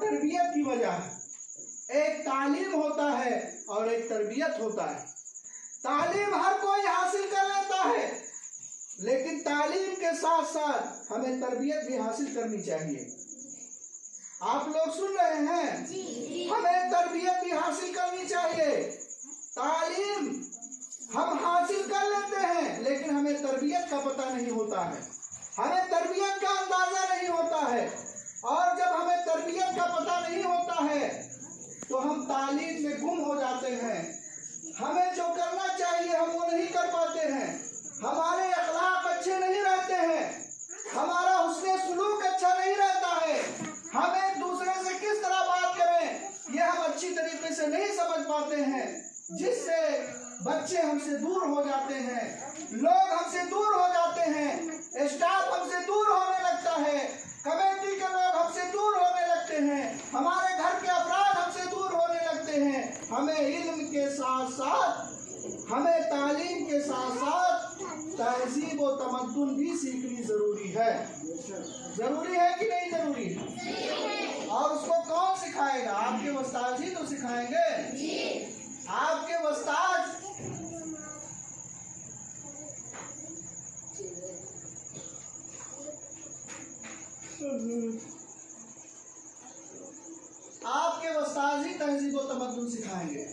तरबियत की वजह है। एक तालीम होता है और एक तरबियत होता है। तालीम हर कोई हासिल कर लेता है, लेकिन तालीम के साथ साथ हमें तरबियत भी हासिल करनी चाहिए। आप लोग सुन रहे हैं? हमें तरबियत भी हासिल करनी चाहिए। तालीम हम हासिल कर लेते हैं, लेकिन हमें तरबियत का पता नहीं होता है, हमें तरबियत का अंदाजा नहीं होता है। और जब हमें तरबियत का पता नहीं होता है तो हम तालीम में गुम हो जाते हैं। हमें जो करना चाहिए हम वो नहीं कर पाते हैं, हमारे अखलाक अच्छे नहीं रहते हैं, हमारा हुस्न सुलूक अच्छा नहीं रहता है, हम एक दूसरे से किस तरह बात करें ये हम अच्छी तरीके से नहीं समझ पाते हैं, जिससे बच्चे हमसे दूर हो जाते हैं, लोग हमसे दूर हो जाते हैं, स्टाफ हमसे दूर होने लगता है, कमेटी के लोग हमसे दूर होने लगते हैं, हमारे घर के अफराद हमसे दूर होने लगते हैं। हमें इल्म के साथ साथ, हमें तालीम के साथ साथ तहजीब और तमद्दुन भी सीखनी जरूरी है। जरूरी है कि नहीं जरूरी है? और उसको कौन सिखाएगा? आपके उस्ताद ही तो सिखाएंगे। आपके उस्ताद ही तहजीब और तमद्दुन सिखाएंगे।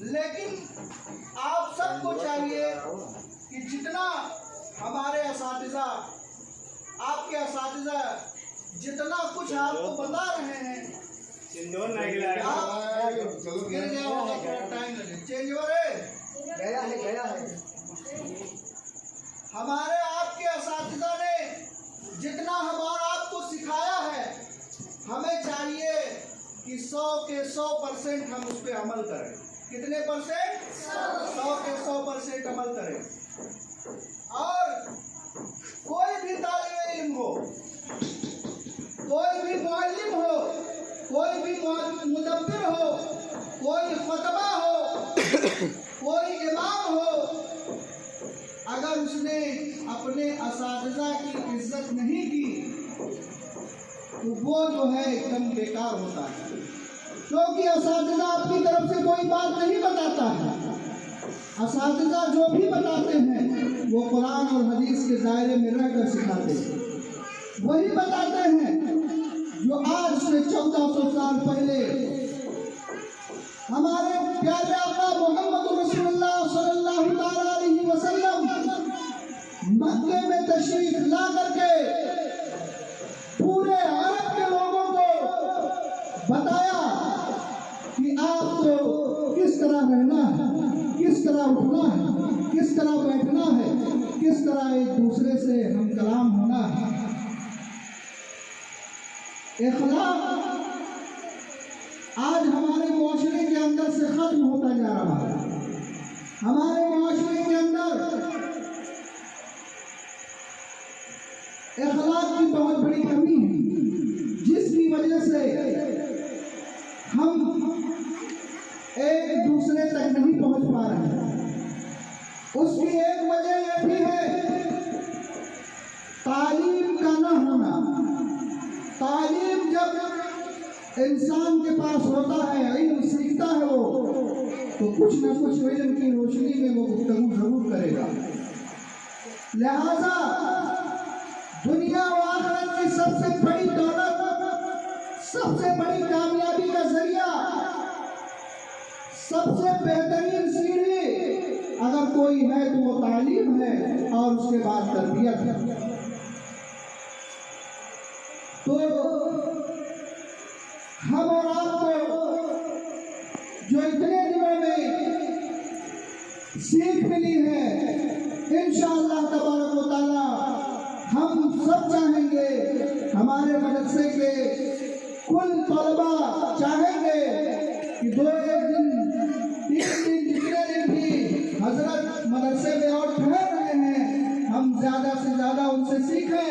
लेकिन आप सबको चाहिए कि जितना हमारे असातिज़ा, आपके असातिज़ा जितना कुछ आपको बता रहे हैं, टाइम लगे चेंज हो रहे गया है। हमारे आपके असातिज़ा ने जितना हमारा आपको सिखाया है, हमें चाहिए कि 100 के 100% हम उस पर अमल करें। कितने परसेंट? 100 के 100% अमल करें। और कोई भी तालिब इल्म हो, कोई भी मुअल्लिम हो, कोई भी मुदब्बिर हो, कोई खुतबा हो, कोई इमाम हो, अगर उसने अपने असातिज़ा की इज्जत नहीं की तो वो जो है एकदम बेकार होता है, क्योंकि असातिज़ा अपनी तरफ से कोई बात नहीं बताता है। असातिज़ा जो भी बताते हैं वो कुरान और हदीस के दायरे में रहकर सिखाते हैं, वही बताते हैं जो आज से 1400 साल पहले हमारे प्यारे आका मोहम्मद रसूलुल्लाह सल्लल्लाहु अलैहि वसल्लम मक्के में तशरीफ ला करके पूरे अरब के लोगों को बताया कि आपको किस तरह रहना है, किस तरह उठना है, किस तरह बैठना है, किस तरह एक दूसरे से हम कलाम होना है। इखलाक आज हमारे माशरे के अंदर से खत्म होता जा रहा है। हमारे माशरे के अंदर इखलाक की बहुत बड़ी कमी है, जिसकी वजह से हम एक दूसरे तक नहीं पहुंच पा रहे हैं। उसकी एक वजह यह भी है तालीम का न होना। तालीम जब इंसान के पास होता है, इल्म सीखता है वो, तो कुछ न कुछ इल्म की रोशनी में वो गुफ्तगू जरूर करेगा। लिहाजा दुनिया और आखिरत की सबसे बड़ी दौलत, सबसे बड़ी कामयाबी का जरिया, सबसे बेहतरीन सीढ़ी अगर कोई है तो वो तालीम है और उसके बाद तरबियत है। तो हम और आपको जो इतने दिनों में सीख मिली है, इंशाअल्लाह तबारक व तआला हम सब चाहेंगे, हमारे मदरसे के कुल तलबा चाहेंगे कि 2-1 दिन 3 दिन जितने दिन भी हजरत मदरसे में और ठहर रहे हैं, हम ज़्यादा से ज़्यादा उनसे सीखें।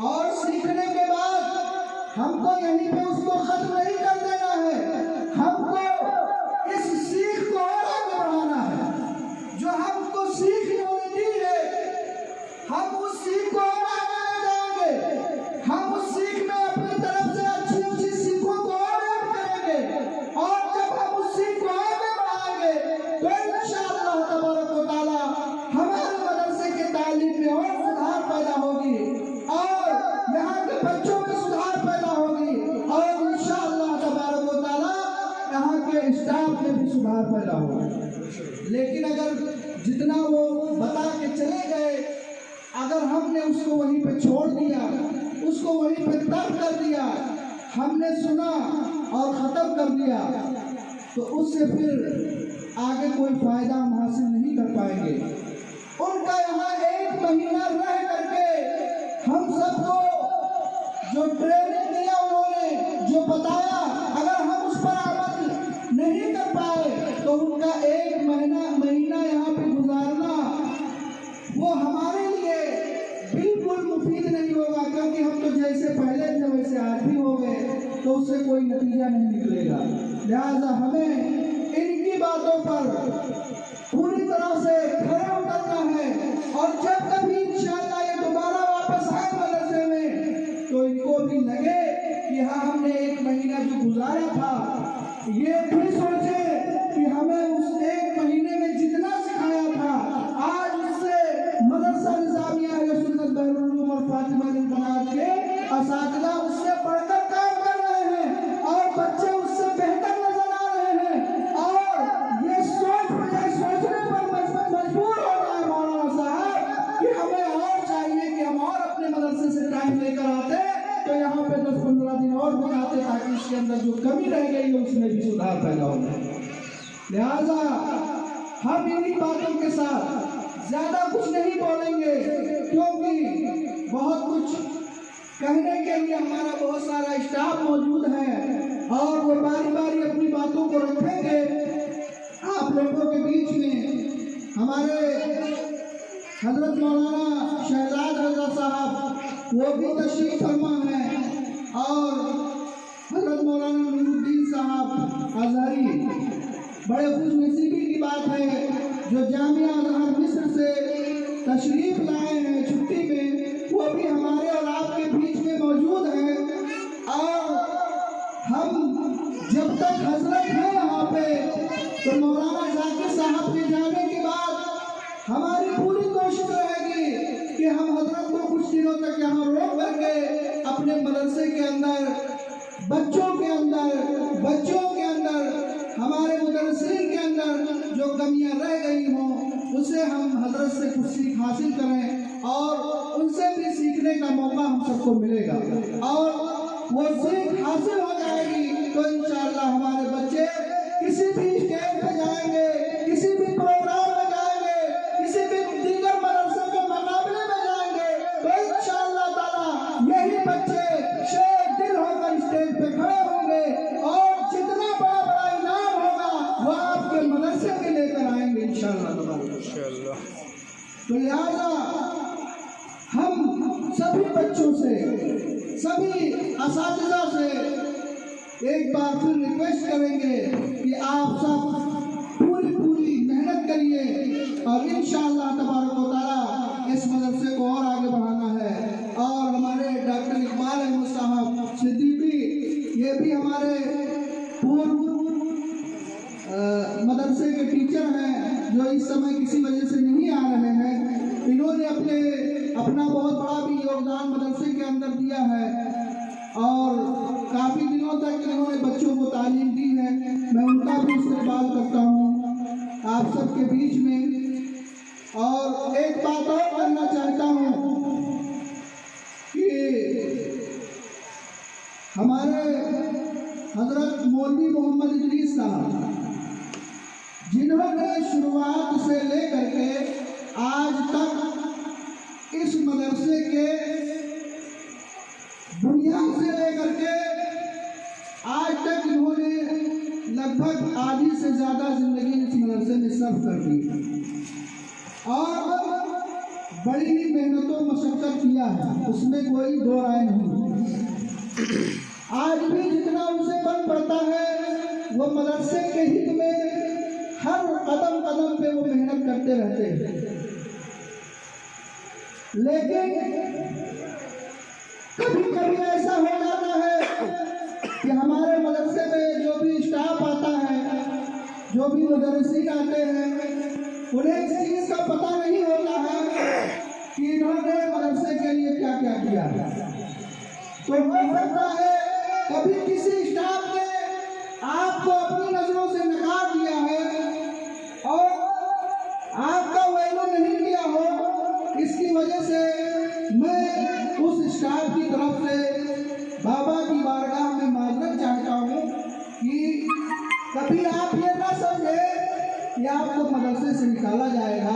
और सीखने के बाद हमको यहीं पे उसको खत्म नहीं कर देना है, हमको इस सीख को और आगे बढ़ाना है। जो हमको सीख इन्होंने दी है, हम उस सीख को और आगे ले जाएंगे। हम उस सीख में अपनी तरफ से अच्छी अच्छी सीखों सुधार पैदा होगा। लेकिन अगर जितना वो बता के चले गए, अगर हमने उसको वहीं पे छोड़ दिया, उसको वहीं पे तर्क कर दिया, हमने सुना और ख़त्म कर दिया, तो उससे फिर आगे कोई फ़ायदा हम हासिल नहीं कर पाएंगे। उनका यहाँ 1 महीना रह करके हम सबको जो ट्रेनिंग दिया उन्होंने, जो बताया, अगर हम उस पर अमल नहीं कर पाए तो उनका 1 महीना यहाँ पे गुजारना वो हमारे लिए बिल्कुल मुफीद नहीं होगा, क्योंकि हम तो जैसे पहले थे वैसे आज भी हो गए, तो उससे कोई नतीजा नहीं निकलेगा। लिहाजा हमें इनकी बातों पर पूरी तरह से खड़े उतरना है, और जब कभी इंशाअल्लाह ये दोबारा वापस आए मदरसे में तो इनको भी लगे कि हाँ, हमने 1 महीना जो गुजारा था, ये भी सोचे कि हमें उस 1 महीने में जितना सिखाया था, आज उससे मदरसा निज़ामिया अहले सुन्नत बहरुल उलूम और फातिमा बिन बनात के असातिज़ा उससे बढ़कर काम कर रहे हैं, और बच्चे उससे बेहतर नजर आ रहे हैं। और ये सोचने पर मजबूर हो रहा है मौलाना साहब कि हमें और चाहिए कि हम और अपने मदरसे से टाइम लेकर आते, तो यहाँ पे 10-15 दिन और बनाते, ताकि इसके अंदर जो कमी रह गई है उसमें भी सुधार पैदा हो जाए। लिहाजा हम इन्हीं बातों के साथ ज़्यादा कुछ नहीं बोलेंगे, क्योंकि बहुत कुछ कहने के लिए हमारा बहुत सारा स्टाफ मौजूद है, और वो बारी बारी अपनी बातों को रखेंगे आप लोगों के बीच में। हमारे हजरत मौलाना शहजाद रजा साहब वो भी तशरीफ फरमा है, और हजरत मौलाना नूरुद्दीन साहब अज़हरी, बड़े खुशनसीबी की बात है जो जामिया अज़हर मिस्र से तशरीफ लाए हैं छुट्टी में, वो भी हमारे और आपके बीच में मौजूद हैं। और हम जब तक हजरत हैं यहाँ पे, तो मौलाना जाकिर साहब के जाने के बाद हमारी पूरी कोशिश रहेगी कि हम हजरत को कुछ दिनों तक यहाँ रोक करके अपने मदरसे के अंदर बच्चों के अंदर हमारे मुदर्रिसीन के अंदर जो कमियां रह गई हों उसे हम हजरत से कुछ सीख हासिल करें, और उनसे भी सीखने का मौका हम सबको मिलेगा, और वो सीख हासिल हो जाएगी तो इंशाअल्लाह हमारे बच्चे किसी भी स्टेज पे जाएंगे, किसी भी प्रोग्राम में जाएंगे, किसी भी दीगर मदरसे के मुकाबले में जाएंगे, तो इंशाअल्लाह ताला यही बच्चे शेर दिल होकर स्टेज पे खड़े होंगे, और जितना बड़ा बड़ा इनाम होगा वो आपके मदरसे में लेकर आएंगे इंशाअल्लाह। तो लिहाजा हम सभी बच्चों से, सभी असातिज़ा से एक बार फिर रिक्वेस्ट करेंगे कि आप सब पूरी मेहनत करिए, और इंशाअल्लाह तबारक व तआला इस मदरसे को और आगे बढ़ाना है। और हमारे डॉक्टर इकबाल अहमद साहब सिद्दीकी, ये भी हमारे पूर्व मदरसे के टीचर हैं, जो इस समय किसी वजह से नहीं आ रहे हैं। इन्होंने अपना बहुत बड़ा भी योगदान मदरसे के अंदर दिया है, और काफ़ी दिनों तक इन्होंने बच्चों को तालीम दी है। मैं उनका भी इस्तेमाल करता हूँ आप सबके बीच में। और एक बात और करना चाहता हूँ कि हमारे हजरत मौलवी मोहम्मद इदरीस साहब, जिन्होंने शुरुआत से लेकर के आज तक इस मदरसे के बुनियाद से लेकर के आज तक इन्होंने लगभग आधी से ज़्यादा ज़िंदगी इस मदरसे में सर्व कर दी, और बड़ी ही मेहनतों मशक्क़त किया है, उसमें कोई दो राय नहीं। आज भी जितना उनसे बन पड़ता है वो मदरसे के हित में हर कदम कदम पे वो मेहनत करते रहते हैं। लेकिन कभी कभी ऐसा हो जाता है कि हमारे मदरसे में जो भी स्टाफ आता है, जो भी मुदर्रिसीन आते हैं, उन्हें इस चीज़ का पता नहीं होता है कि इन्होंने मदरसे के लिए क्या क्या किया है। तो हो सकता है कभी किसी स्टाफ ने आपको अपनी नजरों से नकार दिया है, कभी आप ये ना समझे कि आपको मदरसे से निकाला जाएगा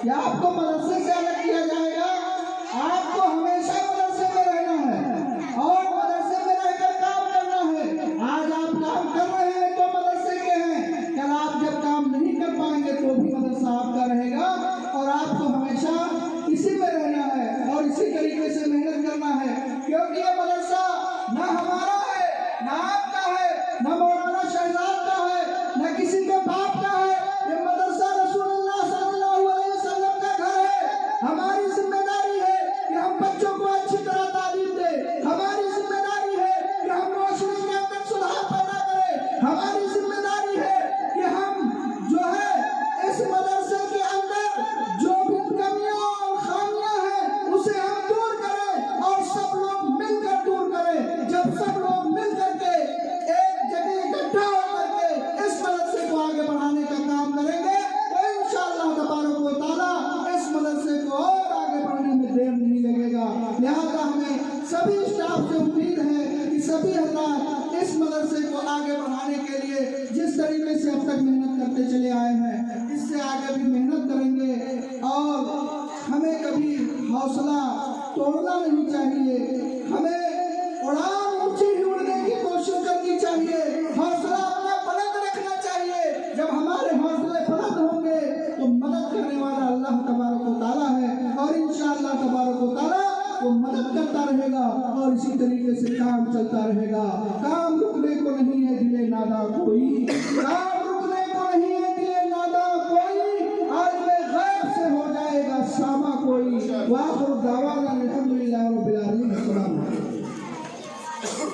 या आपको मदरसे से अलग किया जाएगा। आपको हमेशा मदरसे में रहना है और मदरसे में रहकर काम करना है। आज आप काम कर रहे हैं तो मदरसे के हैं, कल आप जब काम नहीं कर पाएंगे तो भी मदरसा आपका रहेगा और आपको हमेशा इसी में रहना है और इसी तरीके से मेहनत करना है, क्योंकि ये मदरसा ना हमारा है, ना आपका है, ना मौलाना शहजाद का है, ना किसी के बाप का है। ये मदरसा रसूलुल्लाह सल्लल्लाहु अलैहि वसल्लम का घर है। हमारी जिम्मेदारी है कि हम बच्चों को अच्छी तरह तालीम दें। हमारी जिम्मेदारी है कि हम रोशनी के अंदर सुधार पैदा करें। हमारी जिम्मेदारी है कि हम जो है इस मदरसे के अंदर जो भी कमियां और खामियां हैं उसे हम दूर करें और सब लोग मिलकर दूर करें। जब सब लोग मिल करके एक जगह इकट्ठा होकर के इस मदरसे को आगे बढ़ाने का काम करेंगे तो इंशाअल्लाह तबारक व तआला इस मदरसे को और आगे बढ़ने में देर नहीं लगेगा। लिहाजा हमें सभी स्टाफ से उम्मीद है कि सभी हजरात इस मदरसे को आगे बढ़ाने के लिए जिस तरीके से अब तक मेहनत करते चले आए हैं इससे आगे भी मेहनत करेंगे और हमें कभी हौसला तोड़ना नहीं चाहिए। हमें उड़ान ऊंची ही उड़ने की कोशिश करनी चाहिए, हौसला अपना बुलंद रखना चाहिए। जब हमारे हौसले बुलंद होंगे तो मदद करने वाला अल्लाह तबारक व तआला है और इंशाअल्लाह तबारक व तआला वो मदद करता रहेगा और इसी तरीके से काम चलता रहेगा। काम रुकने को नहीं है दिले नादा कोई, काम रुकने को नहीं है दिले नादा कोई, आलिम गैब से हो जाएगा सामा कोई। वाखिर दावाना अल्हम्दुलिल्लाहि रब्बिल आलमीन।